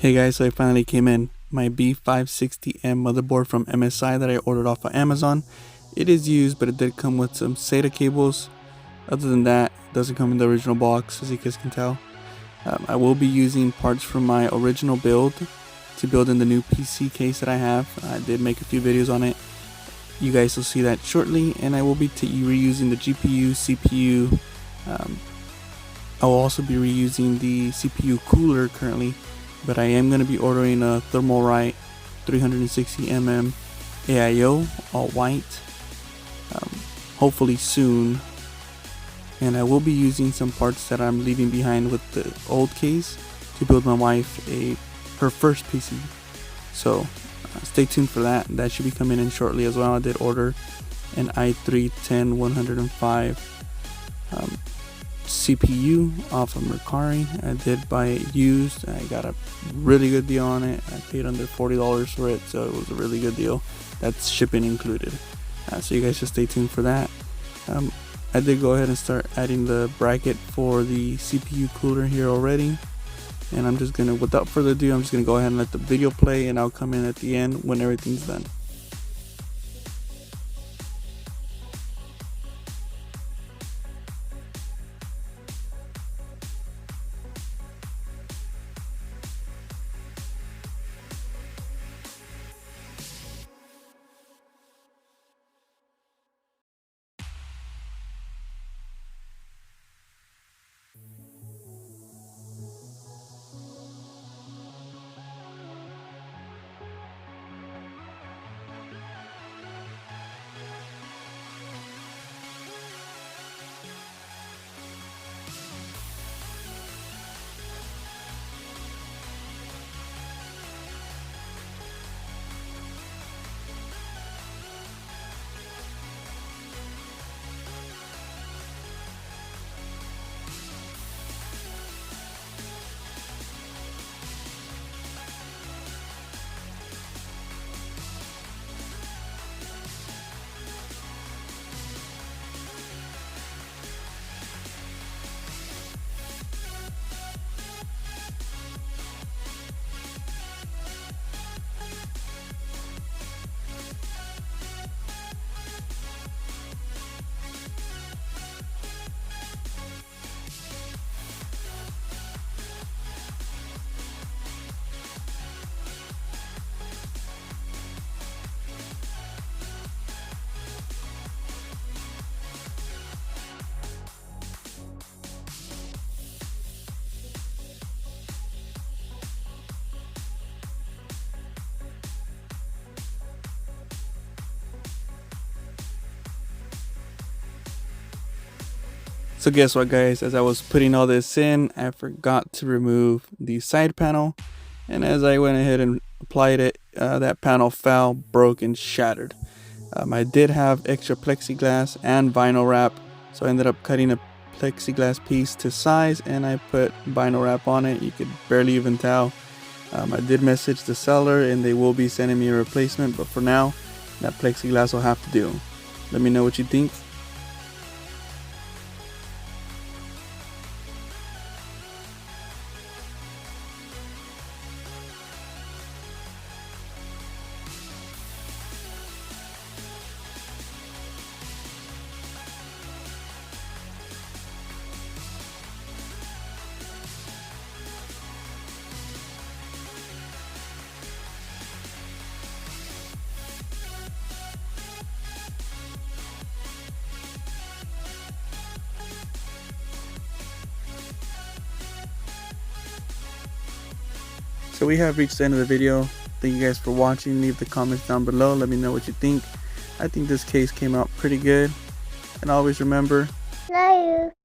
Hey guys, so I finally came in. My B560M motherboard from MSI that I ordered off of Amazon. It is used, but it did come with some SATA cables. Other than that, it doesn't come in the original box, as you guys can tell. I will be using parts from my original build to build in the new PC case that I have. I did make a few videos on it. You guys will see that shortly, and I will be reusing the GPU, CPU. I will also be reusing the CPU cooler currently, but I am going to be ordering a Thermalright 360mm AIO, all white, hopefully soon. And I will be using some parts that I'm leaving behind with the old case to build my wife her first PC. So stay tuned for that. That should be coming in shortly as well. I did order an i3-10105 CPU off of Mercari. I did buy it used. I got a really good deal on it. I paid under $40 for it, so it was a really good deal. That's shipping included. So you guys just stay tuned for that. I did go ahead and start adding the bracket for the CPU cooler here already, and I'm just gonna, without further ado, I'm just gonna go ahead and let the video play, and I'll come in at the end when everything's done. So guess what, guys, as I was putting all this in, I forgot to remove the side panel, and as I went ahead and applied it, that panel fell, broke, and shattered. I did have extra plexiglass and vinyl wrap, so I ended up cutting a plexiglass piece to size, and I put vinyl wrap on it. You could barely even tell. I did message the seller, and they will be sending me a replacement, but for now, that plexiglass will have to do. Let me know what you think. So we have reached the end of the video. Thank you guys for watching. Leave the comments down below. Let me know what you think. I think this case came out pretty good. And always remember, love you.